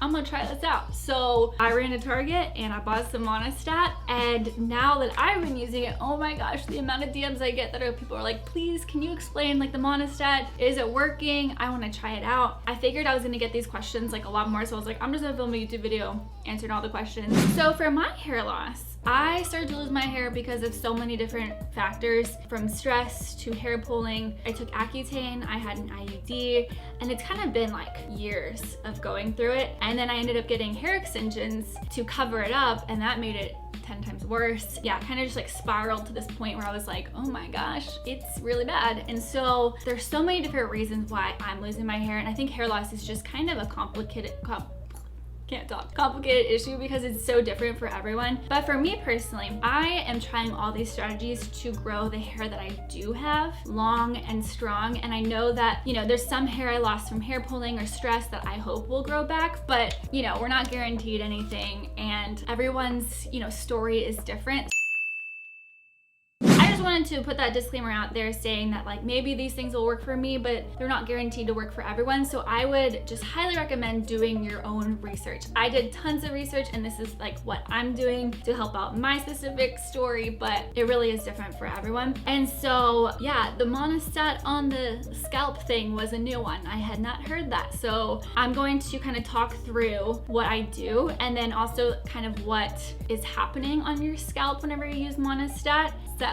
I'm gonna try this out. So I ran to Target and I bought some Monistat, and now that I've been using it, oh my gosh, the amount of DMs I get that people are like, please, can you explain like the Monistat? Is it working? I wanna try it out. I figured I was gonna get these questions like a lot more, so I was like, I'm just gonna film a YouTube video answering all the questions. So for my hair loss, I started to lose my hair because of so many different factors, from stress to hair pulling. I took Accutane, I had an IUD, and it's kind of been like years of going through it. And then I ended up getting hair extensions to cover it up, and that made it 10 times worse. Yeah, kind of just like spiraled to this point where I was like, oh my gosh, it's really bad. And so there's so many different reasons why I'm losing my hair, and I think hair loss is just kind of a complicated issue because it's so different for everyone. But for me personally, I am trying all these strategies to grow the hair that I do have long and strong. And I know that, you know, there's some hair I lost from hair pulling or stress that I hope will grow back, but you know, we're not guaranteed anything, and everyone's, you know, story is different. I just wanted to put that disclaimer out there saying that like maybe these things will work for me, but they're not guaranteed to work for everyone. So I would just highly recommend doing your own research. I did tons of research, and this is like what I'm doing to help out my specific story, but it really is different for everyone. And so yeah, the Monistat on the scalp thing was a new one. I had not heard that. So I'm going to kind of talk through what I do, and then also kind of what is happening on your scalp whenever you use Monistat. So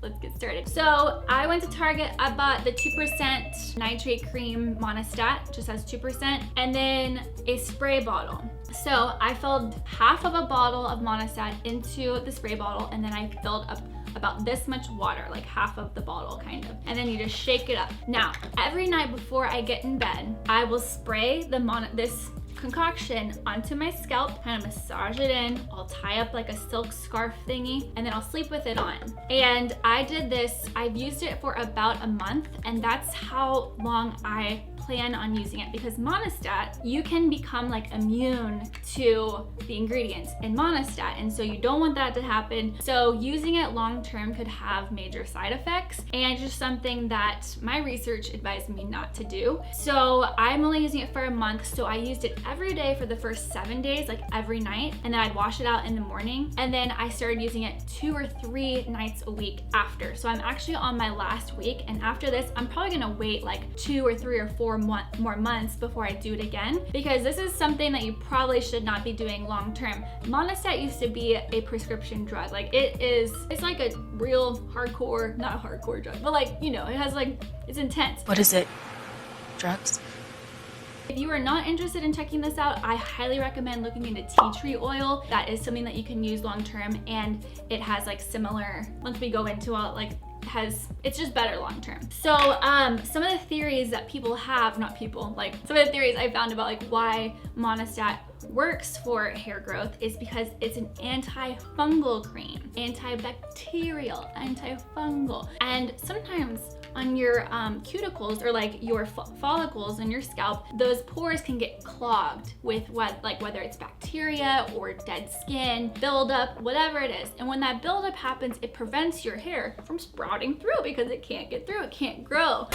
let's get started. So I went to Target, I bought the 2% nitrate cream Monistat, just has 2%, and then a spray bottle. So I filled half of a bottle of Monistat into the spray bottle, and then I filled up about this much water, like half of the bottle kind of, and then you just shake it up. Now, every night before I get in bed, I will spray this concoction onto my scalp, kind of massage it in. I'll tie up like a silk scarf thingy, and then I'll sleep with it on. And I did this, I've used it for about a month, and that's how long I plan on using it, because Monistat, you can become like immune to the ingredients in Monistat, and so you don't want that to happen. So using it long term could have major side effects, and just something that my research advised me not to do. So I'm only using it for a month, so I used it every day for the first 7 days, like every night, and then I'd wash it out in the morning, and then I started using it 2 or 3 nights a week after. So I'm actually on my last week, and after this I'm probably gonna wait like 2 or 3 or 4 more months before I do it again, because this is something that you probably should not be doing long term. Monistat used to be a prescription drug. Like it's like a real hardcore, not a hardcore drug, but like, you know, it has like, it's intense. What is it? Drugs? If you are not interested in checking this out, I highly recommend looking into tea tree oil. That is something that you can use long term, and it has like similar, once we go into it, like it's just better long term. So some of the theories that people have, some of the theories I found about like why Monistat works for hair growth is because it's an antifungal cream, antibacterial, antifungal. And sometimes on your cuticles, or like your follicles in your scalp, those pores can get clogged with whether it's bacteria or dead skin, buildup, whatever it is. And when that buildup happens, it prevents your hair from sprouting through because it can't get through, it can't grow.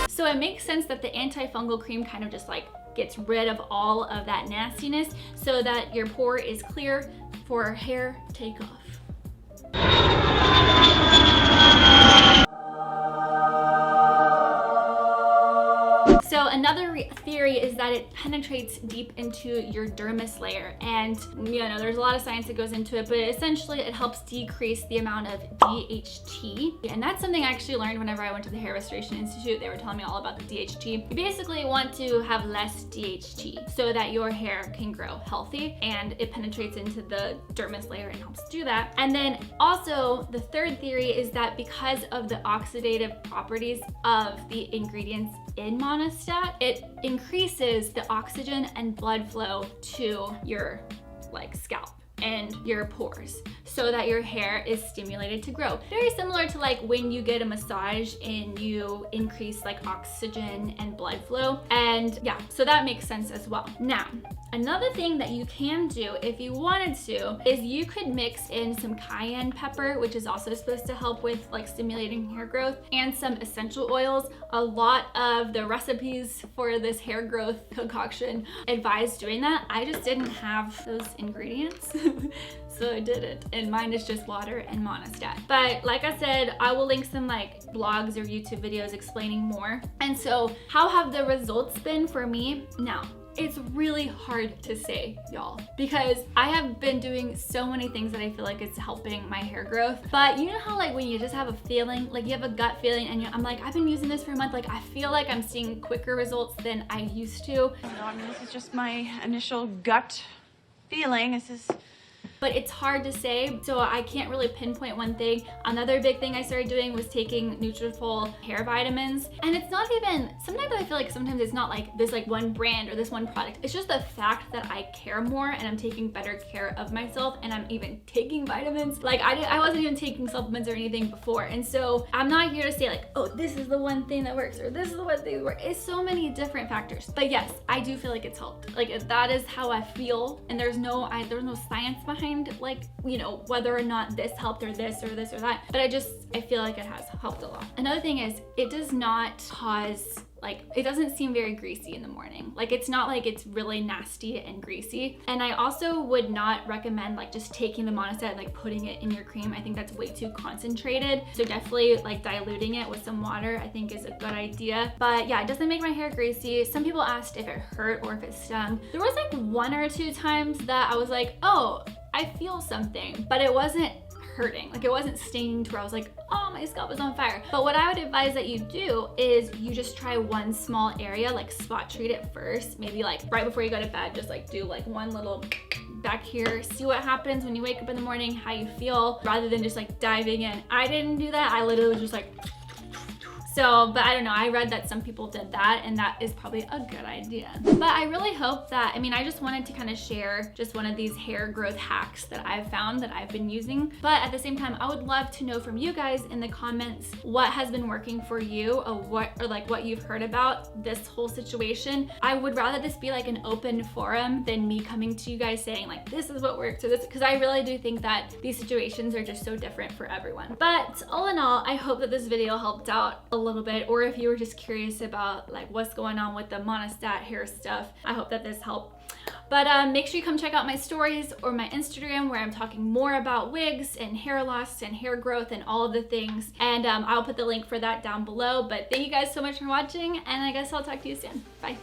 So it makes sense that the antifungal cream kind of just like gets rid of all of that nastiness so that your pore is clear for hair takeoff. So another theory is that it penetrates deep into your dermis layer, and you know, there's a lot of science that goes into it, but essentially it helps decrease the amount of DHT. And that's something I actually learned whenever I went to the Hair Restoration Institute. They were telling me all about the DHT. You basically want to have less DHT so that your hair can grow healthy, and it penetrates into the dermis layer and helps do that. And then also the third theory is that because of the oxidative properties of the ingredients in Monistat, it increases the oxygen and blood flow to your like scalp and your pores so that your hair is stimulated to grow. Very similar to like when you get a massage and you increase like oxygen and blood flow. And yeah, so that makes sense as well. Now, Another thing that you can do if you wanted to is you could mix in some cayenne pepper, which is also supposed to help with like stimulating hair growth, and some essential oils. A lot of the recipes for this hair growth concoction advise doing that. I just didn't have those ingredients. So I did it, and mine is just water and Monistat. But like I said, I will link some like blogs or YouTube videos explaining more. And so how have the results been for me? Now, it's really hard to say, y'all, because I have been doing so many things that I feel like it's helping my hair growth. But you know how like when you just have a feeling, like you have a gut feeling, and I'm like, I've been using this for a month, like I feel like I'm seeing quicker results than I used to. No, I mean, this is just my initial gut feeling. But it's hard to say, so I can't really pinpoint one thing. Another big thing I started doing was taking Nutrafol hair vitamins. And it's not even, sometimes I feel like sometimes it's not like this like one brand or this one product. It's just the fact that I care more and I'm taking better care of myself, and I'm even taking vitamins. Like I wasn't even taking supplements or anything before. And so I'm not here to say like, oh, this is the one thing that works or this is the one thing that works. It's so many different factors. But yes, I do feel like it's helped. Like that is how I feel, and there's no science behind like, you know, whether or not this helped or this or this or that, but I feel like it has helped a lot. Another thing is it does not cause, like, it doesn't seem very greasy in the morning. Like it's not like it's really nasty and greasy. And I also would not recommend like just taking the Monistat and like putting it in your cream. I think that's way too concentrated. So definitely like diluting it with some water I think is a good idea. But yeah, it doesn't make my hair greasy. Some people asked if it hurt or if it stung. There was like 1 or 2 times that I was like, oh, I feel something, but it wasn't hurting. Like it wasn't stinging to where I was like, oh, my scalp is on fire. But what I would advise that you do is you just try one small area, like spot treat it first. Maybe like right before you go to bed, just like do like one little back here, see what happens when you wake up in the morning, how you feel, rather than just like diving in. I didn't do that. I literally just like, so, but I don't know, I read that some people did that, and that is probably a good idea. But I really hope that, I mean, I just wanted to kind of share just one of these hair growth hacks that I've found that I've been using. But at the same time, I would love to know from you guys in the comments what has been working for you, or what you've heard about this whole situation. I would rather this be like an open forum than me coming to you guys saying like, this is what works or this, because I really do think that these situations are just so different for everyone. But all in all, I hope that this video helped out a little bit, or if you were just curious about like what's going on with the Monistat hair stuff, I hope that this helped. But make sure you come check out my stories or my Instagram, where I'm talking more about wigs and hair loss and hair growth and all of the things, and I'll put the link for that down below. But thank you guys so much for watching, and I guess I'll talk to you soon. Bye.